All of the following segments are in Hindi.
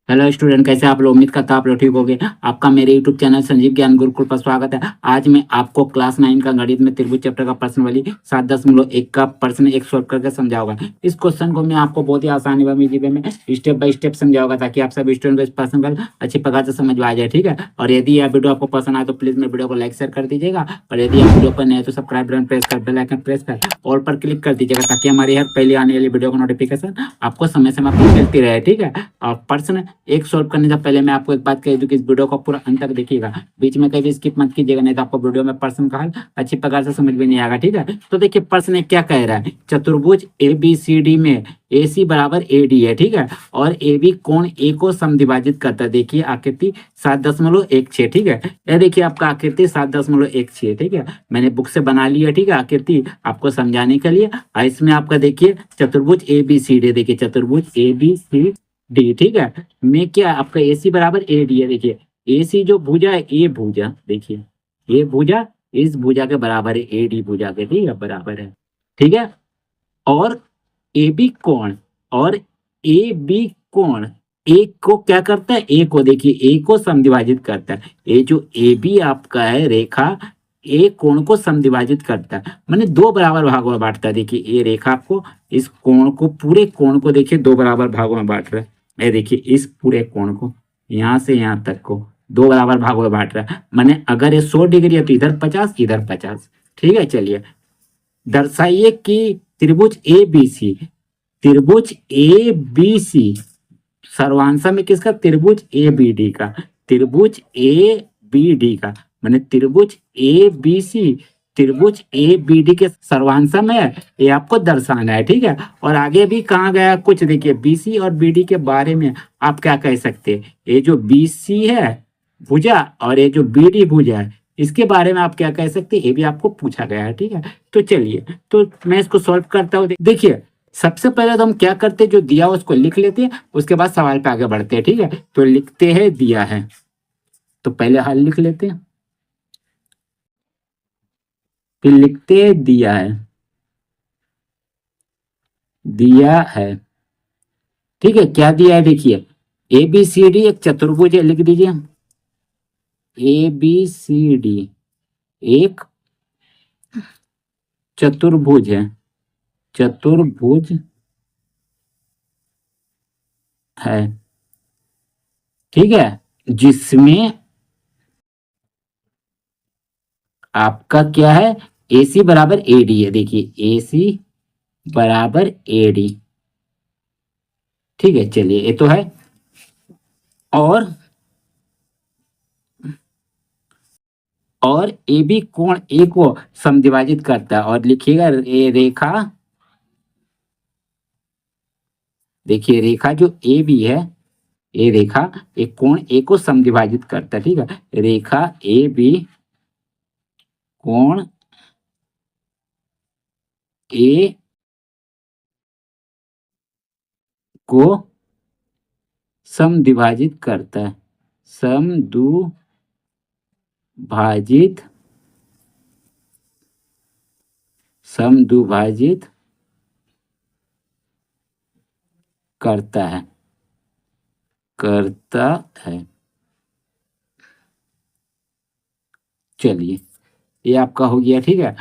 हेलो स्टूडेंट, कैसे आप लोग? उम्मीद करता आप लोग ठीक होंगे। आपका मेरे यूट्यूब चैनल संजीव ज्ञान गुरुकुल पर स्वागत है। आज मैं आपको क्लास 9 का गणित में त्रिभुज चैप्टर का प्रश्नावली 7.1 का प्रश्न एक सॉल्व करके समझाऊंगा। इस क्वेश्चन को मैं आपको बहुत ही आसानी में स्टेप बाय स्टेप समझाऊंगा, ताकि आप सब स्टूडेंट को इस प्रश्न का अच्छी प्रकार से समझ में आ जाए। ठीक है, और यदि यह वीडियो आपको पसंद आए तो प्लीज मेरे वीडियो को लाइक शेयर कर दीजिएगा, और यदि आप वीडियो पर नए तो सब्सक्राइब बटन प्रेस कर बेल आइकन प्रेस कर ऑल पर क्लिक कर दीजिएगा, ताकि हमारी हर पहले आने वाली वीडियो का नोटिफिकेशन आपको समय समय पर मिलती रहे। ठीक है, और प्रश्न एक सॉल्व करने से पहले मैं आपको एक बात कह दूं कि इस वीडियो को पूरा अंत तक देखिएगा, बीच में कभी स्किप मत कीजिएगा, नहीं तो आपको वीडियो में प्रश्न का हल अच्छी प्रकार से समझ में नहीं आएगा। ठीक है, तो देखिए प्रश्न क्या कह रहा है। चतुर्भुज ए बी सी डी में ए सी बराबर ए डी है। ठीक है, और ए बी कोण ए को समद्विभाजित करता है। देखिए आकृति 7.16। ठीक है, यह देखिए आपका आकृति 7.16। ठीक है, मैंने बुक से बना लिया। ठीक है, आकृति आपको समझाने के लिए। और इसमें आपका देखिए चतुर्भुज ए बी सी डी, देखिए चतुर्भुज ए बी सी डी। ठीक है, में क्या आपका ए सी बराबर ए डी है। देखिए ए सी जो भुजा है, ए भुजा, देखिए ये भुजा इस भुजा के बराबर है, ए डी भुजा के, ठीक है, बराबर है। ठीक है, और ए बी कोण, और ए बी कोण एक को क्या करता है, ए को, देखिए ए को समद्विभाजित करता है। ये जो ए बी आपका है रेखा, ए कोण को समद्विभाजित करता है, माने दो बराबर भागों में बांटता है। देखिए ये रेखा को, इस कोण को, पूरे कोण को देखिए दो बराबर भागों में बांट रहा है। ये देखिए इस पूरे कोण को यहाँ से यहाँ तक को दो बराबर भागों में बांट रहा है। माने अगर ये 100 डिग्री है तो इधर 50, इधर 50। ठीक है, चलिए दर्शाइए कि त्रिभुज ए बी सी, त्रिभुज ए बी सी सर्वांश में किसका, त्रिभुज ए बी डी का, त्रिभुज ए बी डी का, माने त्रिभुज ए बी सी त्रिभुज ए बी डी के सर्वांश में है, ये आपको दर्शाना है। ठीक है, और आगे भी कहा गया कुछ, देखिए बी सी और बी डी के बारे में आप क्या कह सकते हैं। ये जो बी सी है भुजा और ये जो बी डी भुजा है, इसके बारे में आप क्या कह सकते हैं, ये भी आपको पूछा गया है। ठीक है, तो चलिए तो मैं इसको सॉल्व करता हूँ। देखिए सबसे पहले तो हम क्या करते हैं, जो दिया हो उसको लिख लेते हैं, उसके बाद सवाल पे आगे बढ़ते हैं। ठीक है, तो लिखते हैं दिया है, तो पहले हल लिख लेते हैं, फिर लिखते हैं दिया है, दिया है। ठीक है, क्या दिया है, देखिए ए बी सी डी एक चतुर्भुज है, लिख दीजिए ए बी सी डी एक चतुर्भुज है, चतुर्भुज है। ठीक है, जिसमें आपका क्या है, ए सी बराबर ए डी है। देखिए ए सी बराबर ए डी। ठीक है, चलिए ये तो है। और ए बी कोण ए को समद्विभाजित करता है, और लिखिएगा ये रेखा, देखिए रेखा जो ए बी है, ये रेखा एक कोण ए को समद्विभाजित करता है। ठीक है, रेखा ए बी कोण ए को समद्विभाजित करता है, समद्विभाजित, समद्विभाजित करता है, करता है। चलिए ये आपका हो गया। ठीक है,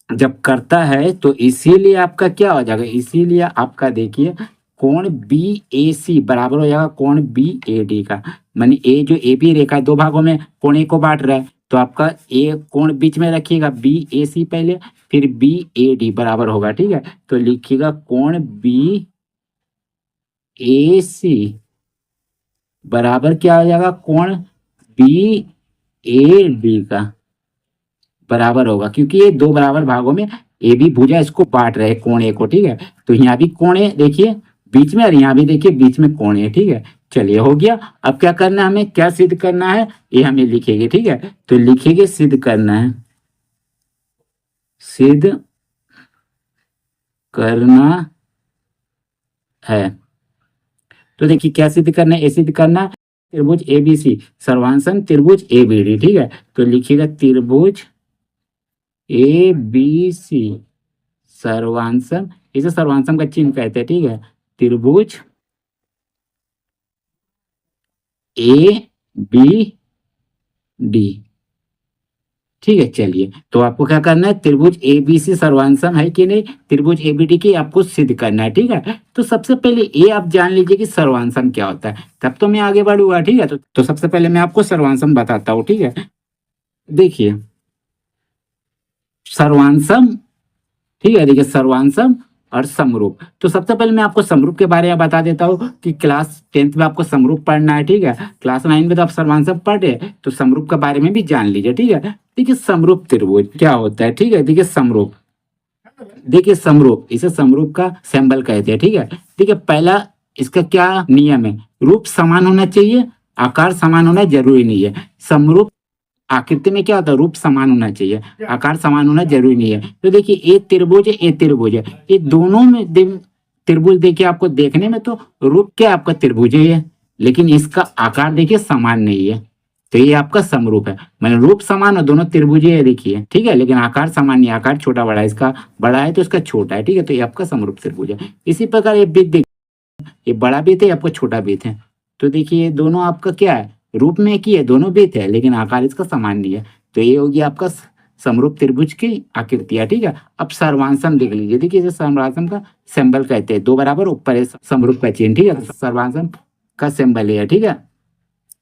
जब करता है तो इसीलिए आपका क्या हो जाएगा, इसीलिए आपका देखिए कोण बी ए सी बराबर हो जाएगा कोण बी ए डी का। माने ए जो ए बी रेखा है, दो भागों में कोण ए को बांट रहा है, तो आपका ए कोण बीच में रखिएगा, बी ए सी पहले, फिर बी ए डी बराबर होगा। ठीक है, तो लिखिएगा कोण बी ए सी बराबर क्या हो जाएगा, कोण बी ए डी का बराबर होगा, क्योंकि ये दो बराबर भागों में ए बी भुजा इसको बांट रहे कोण ए को। ठीक है, तो यहाँ भी कोण ए देखिए बीच में, और यहाँ भी देखिए बीच में कोण ए। ठीक है, चलिए हो गया। अब क्या करना है, हमें क्या सिद्ध करना है, ये हमें लिखेंगे। ठीक है, तो लिखेंगे सिद्ध करना है, सिद्ध करना है। तो देखिए क्या सिद्ध करना है, ये सिद्ध करना है त्रिभुज ए बी सी सर्वांशन त्रिभुज ए बी डी। ठीक है, तो लिखिएगा त्रिभुज ए बी सी सर्वांशम, इसे सर्वांशम का चिन्ह कहते हैं। ठीक है, त्रिभुज ए बी डी। ठीक है, चलिए तो आपको क्या करना है, त्रिभुज एबीसी सर्वांसम है कि नहीं, त्रिभुज एबीडी की आपको सिद्ध करना है। ठीक है, तो सबसे पहले ये आप जान लीजिए कि सर्वांसम क्या होता है, तब तो मैं आगे बढ़ूंगा। ठीक है, तो सबसे पहले मैं आपको सर्वांसम बताता हूँ। ठीक है, देखिए सर्वांसम, ठीक है, देखिए सर्वांसम और समरूप। तो सबसे पहले मैं आपको समरूप के बारे में बता देता हूँ कि क्लास 10th में आपको समरूप पढ़ना है। ठीक है, क्लास 9 में तो आप सर्वांसम पढ़ रहे हैं, तो समरूप के बारे में भी जान लीजिए। ठीक है, देखिए समरूप त्रिभुज क्या होता है। ठीक है, देखिए समरूप, देखिए समरूप, इसे समरूप का सिंबल कहते हैं। ठीक है, देखिए पहला इसका क्या नियम है, रूप समान होना चाहिए, आकार समान होना जरूरी नहीं है। समरूप आकृति में क्या होता है, रूप समान होना चाहिए, आकार समान होना जरूरी नहीं है। तो देखिए ये त्रिभुज है, ये त्रिभुज है, ये दोनों में त्रिभुज देखिए आपको देखने में तो रूप क्या आपका त्रिभुज ही है, लेकिन इसका आकार देखिए समान नहीं है, तो ये आपका समरूप है। मतलब रूप समान है, दोनों त्रिभुज है देखिए। ठीक है, लेकिन आकार समान नहीं, आकार छोटा बड़ा है, इसका बड़ा है तो इसका छोटा है। ठीक है, तो ये आपका समरूप त्रिभुज है। इसी प्रकार ये वृत्त, ये बड़ा वृत्त है, आपका छोटा वृत्त है। तो देखिए ये दोनों आपका क्या है, रूप में एक ही है, दोनों वृत्त है, लेकिन आकार इसका समान नहीं है। तो ये होगी आपका समरूप त्रिभुज की आकृतियां। ठीक है, अब सर्वांसम देख लीजिए, देखिए इसे सर्वांसम का सिंबल कहते हैं, दो बराबर ऊपर है समरूप का चिन्ह। ठीक है, तो सर्वांसम का सिंबल है। ठीक है,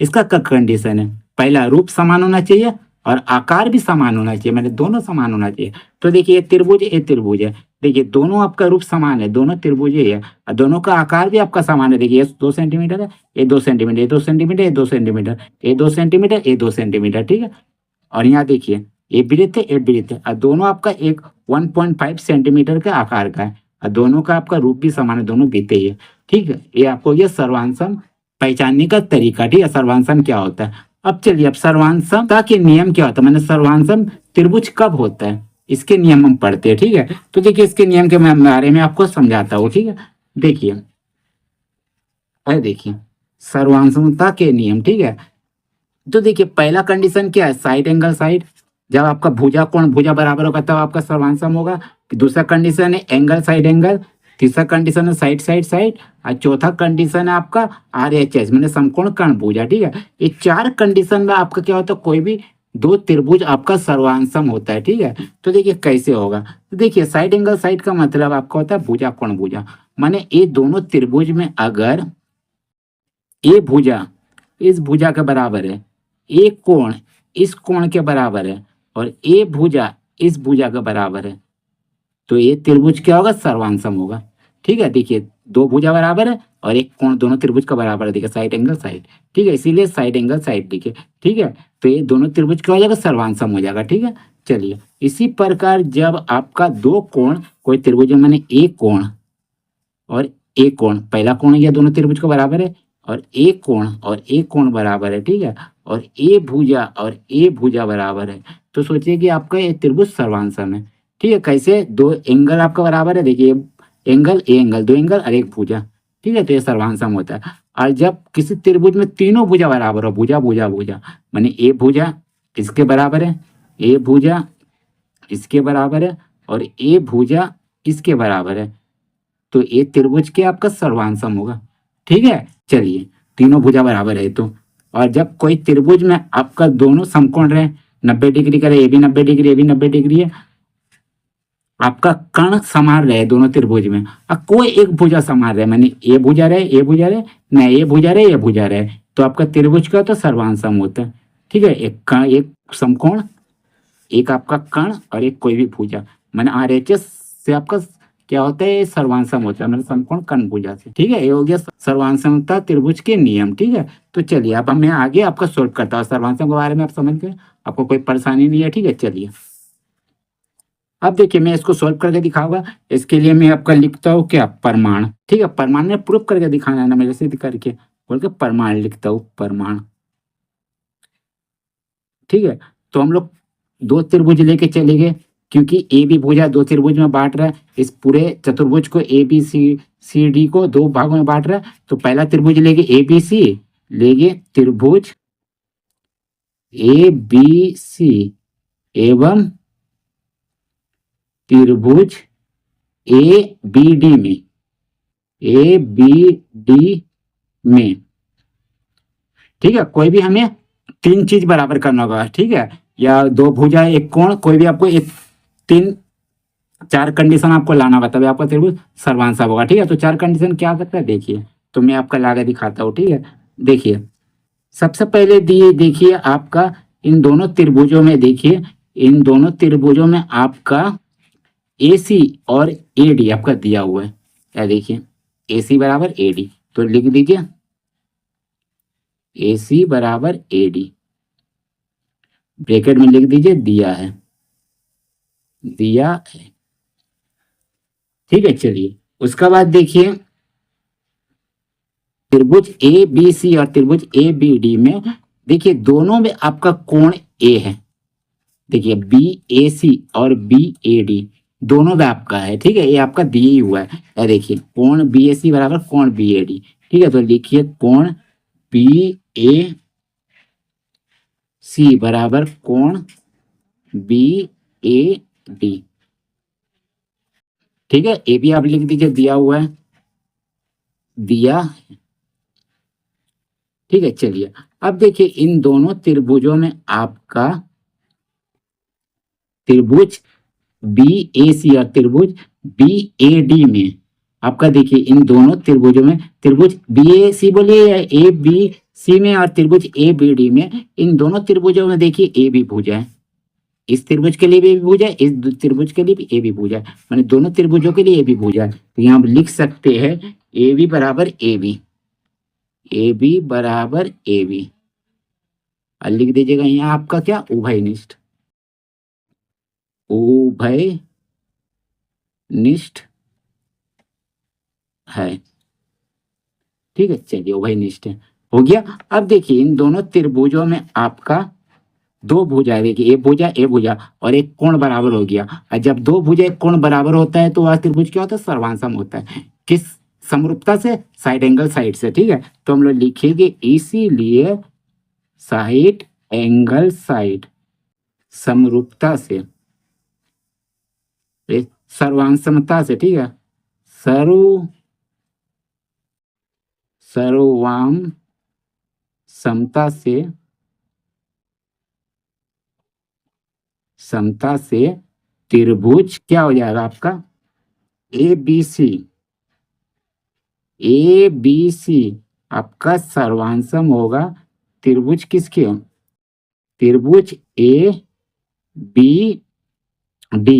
इसका कंडीशन है, पहला रूप समान होना चाहिए और आकार भी समान होना चाहिए, मतलब दोनों समान होना चाहिए। तो देखिए ये त्रिभुज, ये त्रिभुज है, देखिए दोनों आपका रूप समान है, दोनों त्रिभुज ही है, और दोनों का आकार भी आपका समान है। देखिए ये 2 सेंटीमीटर है, ये 2 सेंटीमीटर, ये 2 सेंटीमीटर, ये 2 सेंटीमीटर, ये 2 सेंटीमीटर, ये 2 सेंटीमीटर। ठीक है, और यहाँ देखिए ये वृत्त है, ये वृत्त है, और दोनों आपका एक 1.5 सेंटीमीटर के आकार का है, और दोनों का आपका रूप भी समान है, दोनों वृत्त ही है। ठीक है, ये आपको ये सर्वांसम पहचानने का तरीका। ठीक है, सर्वांसम क्या होता है। अब चलिए, अब सर्वांसमता के नियम क्या होता है, मैंने सर्वांसम त्रिभुज कब होता है, इसके नियम हम पढ़ते हैं। ठीक है, तो देखिए इसके नियम के बारे में आपको समझाता हूँ। ठीक है, देखिए अरे देखिए सर्वांसमता के नियम। ठीक है, तो देखिए पहला कंडीशन क्या है, साइड एंगल साइड, जब आपका भुजा कोण भुजा बराबर होगा तब आपका सर्वांसम होगा। दूसरा कंडीशन है एंगल साइड एंगल, तीसरा कंडीशन है साइड साइड साइड, और चौथा कंडीशन है आपका RHS मैंने समकोण कर्ण भुजा। ठीक है, ये चार कंडीशन में आपका क्या होता है, कोई भी दो त्रिभुज आपका सर्वांसम होता है। ठीक है, तो देखिए कैसे होगा, तो देखिए साइड एंगल साइड का मतलब आपका होता है भुजा कोण भुजा, माने ये दोनों त्रिभुज में अगर ये भुजा इस भुजा के बराबर है, एक कोण इस कोण के बराबर है, और ये भुजा इस भुजा के बराबर है, तो ये त्रिभुज क्या होगा, सर्वांसम होगा। ठीक है, देखिए दो भुजा बराबर है और एक कोण दोनों त्रिभुज का बराबर है, देखिए साइड एंगल साइड। ठीक है, इसीलिए साइड एंगल साइड लिखे। ठीक है, तो ये दोनों त्रिभुज क्या हो जाएगा, सर्वांसम हो जाएगा। ठीक है, चलिए इसी प्रकार जब आपका दो कोण कोई त्रिभुज है, माने एक कोण और एक कोण, पहला कोण या दोनों त्रिभुज का बराबर है, और एक कोण और एक कोण बराबर है। ठीक है, और ए भुजा और ए भुजा बराबर है, तो सोचिए कि आपका ये त्रिभुज सर्वांसम है। ठीक है, कैसे, दो एंगल आपका बराबर है, देखिए एंगल ए एंगल, दो एंगल और एक भुजा। ठीक है, तो ये सर्वांसम होता है। और जब किसी त्रिभुज में तीनों भुजा बराबर हो, भुजा भुजा भुजा, माने ए भुजा इसके बराबर है, ए भुजा इसके बराबर है, और ए भुजा इसके बराबर है, तो ये त्रिभुज के आपका सर्वांसम होगा। ठीक है, चलिए तीनों भुजा बराबर है तो, और जब कोई त्रिभुज में आपका दोनों समकोण रहे, 90 डिग्री का रहे, ये भी 90 डिग्री, ये भी 90 डिग्री है, आपका कर्ण समान रहे दोनों त्रिभुज में, और कोई एक भुजा समान रहे, मानी ये भुजा रहे, ये भुजा रहे, न ये भुजा रहे, ये भुजा रहे, तो आपका त्रिभुज का तो सर्वांसम होता है। ठीक है, एक समकोण, एक आपका कर्ण और एक कोई भी भुजा, मैंने RHS से आपका क्या होता है, सर्वांसम होता है, मतलब समकोण कर्ण भुजा से। ठीक है, ये हो गया सर्वांसमता त्रिभुज के नियम। ठीक है, तो चलिए अब मैं आगे आपका सोल्व करता हूँ, सर्वांसम के बारे में आप समझ गए, आपको कोई परेशानी नहीं है। ठीक है, चलिए अब देखिए मैं इसको सोल्व करके दिखाऊंगा। इसके लिए मैं आपका लिखता हूँ क्या, परमाण। ठीक है, परमाण में प्रूफ करके दिखाना है ना, मेरे सिद्ध करके बोल के परमाण लिखता हूँ, परमाण। ठीक है, तो हम लोग दो त्रिभुज लेके चले गए, क्योंकि ए बी भुजा दो त्रिभुज में बांट रहा है, इस पूरे चतुर्भुज को ABCD को दो भागों में बांट रहा है, तो पहला त्रिभुज लेंगे ABC, लेंगे त्रिभुज ABC एवं त्रिभुज ABD में, ABD में। ठीक है, कोई भी हमें तीन चीज बराबर करना होगा, ठीक है, या दो भुजा एक कोण, कोई भी आपको एक तीन चार कंडीशन आपको लाना होगा तभी आपका त्रिभुज सर्वांशम होगा। ठीक है, तो चार कंडीशन क्या करता है देखिए, तो मैं आपका लगा दिखाता हूँ। ठीक है, देखिए सबसे पहले दिए, देखिए आपका इन दोनों त्रिभुजों में, देखिए इन दोनों त्रिभुजों में आपका AC और AD आपका दिया हुआ है। क्या देखिए, AC बराबर AD, तो लिख दीजिए AC बराबर AD, ब्रैकेट में लिख दीजिए दिया है, दिया है। ठीक है, चलिए उसका बाद देखिए त्रिभुज ABC और त्रिभुज ABD में, देखिए दोनों में आपका कोण A है। देखिए BAC और BAD दोनों में आपका है। ठीक है, ये आपका दिया ही हुआ है। ये देखिए कोण BAC बराबर कोण BAD। ठीक है, तो लिखिए कोण BAC बराबर कोण BAD। ठीक है, ए भी आप लिख दीजिए, दिया हुआ है, दिया। ठीक है, चलिए अब देखिए इन दोनों त्रिभुजों में आपका त्रिभुज BAC और त्रिभुज BAD में आपका, देखिए इन दोनों त्रिभुजों में त्रिभुज BAC बोलिए या ABC में और त्रिभुज ABD में, इन दोनों त्रिभुजों में देखिए A भी भुजा है। इस त्रिभुज के लिए भी भुजा है, इस त्रिभुज के लिए भी A भी भुजा है, माने दोनों त्रिभुजों के लिए A भी भुजा है। तो यहाँ हम लिख सकते हैं AB बराबर AB, AB बराबर AB, और लिख दीजिएगा यहाँ आपका क्या, उभयनिष्ठ, उभयनिष्ठ है। ठीक है, चलिए उभयनिष्ठ है, हो गया। अब देखिए इन दोनों त्रिभुजों में आपका दो भुजा है, देखिए एक भुजा ए भुजा और एक कोण बराबर हो गया। और जब दो भुजा एक कोण बराबर होता है तो वह त्रिभुज क्या होता है, सर्वांशम होता है। किस समरूपता से, साइड एंगल साइड से। ठीक है, तो हम लोग लिखेंगे इसीलिए साइड एंगल साइड समरूपता से, सर्वांशमता से। ठीक है, सर्वांग समता से, समता से त्रिभुज क्या हो जाएगा आपका ABC, ABC आपका सर्वांशम होगा त्रिभुज किसके, त्रिभुज ABD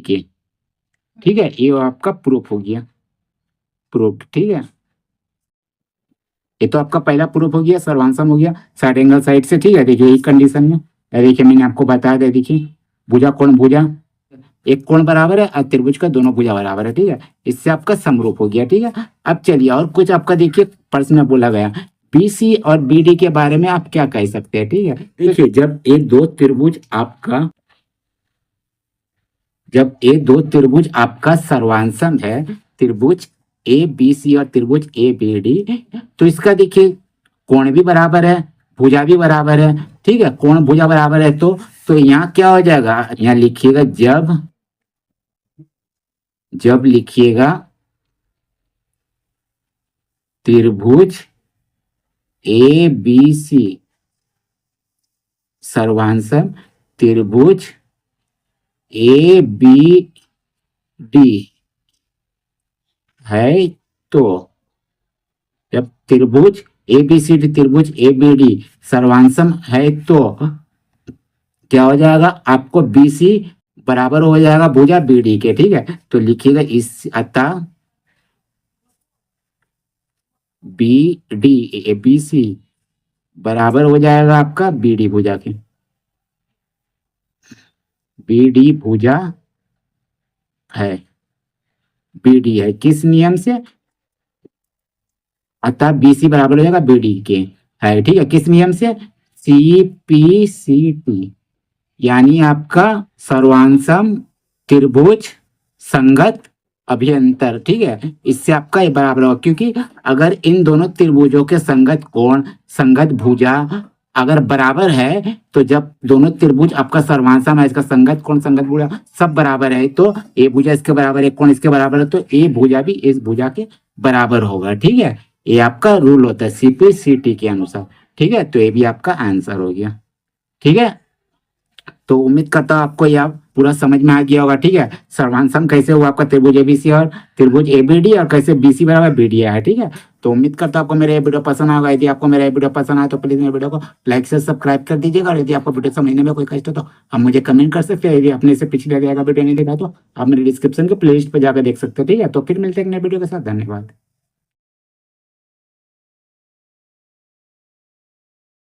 के। ठीक है, ये आपका प्रूफ हो गया, प्रूफ। ठीक है, ये तो आपका पहला प्रूफ हो गया, सर्वांशम हो गया साइड एंगल साइड से। ठीक है, देखिए एक कंडीशन में, देखिए मैंने आपको बताया था, देखिए भुजा कोण भुजा एक कोण बराबर है और त्रिभुज का दोनों भुजा बराबर है। ठीक है, इससे आपका समरूप हो गया। ठीक है, अब चलिए और कुछ आपका देखिए प्रश्न में बोला गया BC और BD के बारे में आप क्या कह सकते हैं। ठीक है, देखिए जब ये दो त्रिभुज आपका, जब ये दो त्रिभुज आपका सर्वांशम है, त्रिभुज ABC और त्रिभुज ABD, तो इसका देखिए कोण भी बराबर है, भुजा भी बराबर है। ठीक है, कोण भुजा बराबर है तो यहाँ क्या हो जाएगा, यहाँ लिखिएगा जब लिखिएगा त्रिभुज ABC सर्वांशम त्रिभुज ABD है, तो जब त्रिभुज ABCD त्रिभुज ABD सर्वांशम है तो क्या हो जाएगा, आपको BC बराबर हो जाएगा भुजा BD के। ठीक है, तो लिखिएगा इस, अतः ABC बराबर हो जाएगा आपका BD भुजा के, BD भुजा है, BD है किस नियम से, अतः BC बराबर हो जाएगा BD के है। ठीक है, किस नियम से, CPCT, यानी आपका सर्वांशम त्रिभुज संगत अभियंतर। ठीक है, इससे आपका ये बराबर होगा, क्योंकि अगर इन दोनों त्रिभुजों के संगत कोण संगत भुजा अगर बराबर है, तो जब दोनों त्रिभुज आपका सर्वांशम है, इसका संगत कोण संगत भुजा सब बराबर है, तो ए भुजा इसके बराबर है, कोण इसके बराबर है, तो ए भुजा भी इस भुजा के बराबर होगा। ठीक है, ये आपका रूल होता है CPCT के अनुसार। ठीक है, तो ये भी आपका आंसर हो गया। ठीक है, तो उम्मीद करता हूँ आपको यह पूरा समझ में आ गया होगा। ठीक है, सर्वांशम कैसे हुआ आपका त्रिभुज एबीसी और त्रिभुज एबीडी, और कैसे बीसी बराबर बीडी है। ठीक है, तो उम्मीद करता हूँ आपको मेरा ये वीडियो पसंद आएगा। यदि आपको मेरा ये वीडियो पसंद आए तो प्लीज मेरे वीडियो को लाइक से सब्सक्राइब कर दीजिएगा। और यदि आपको वीडियो समझने में कोई कष्ट हो तो आप मुझे कमेंट कर सकते हैं। यदि आपने इसे पिछले वीडियो नहीं देखा तो आप मेरे डिस्क्रिप्शन के प्लेलिस्ट पर जाकर देख सकते हो। ठीक है, तो फिर मिलते हैं एक नए वीडियो के साथ। धन्यवाद।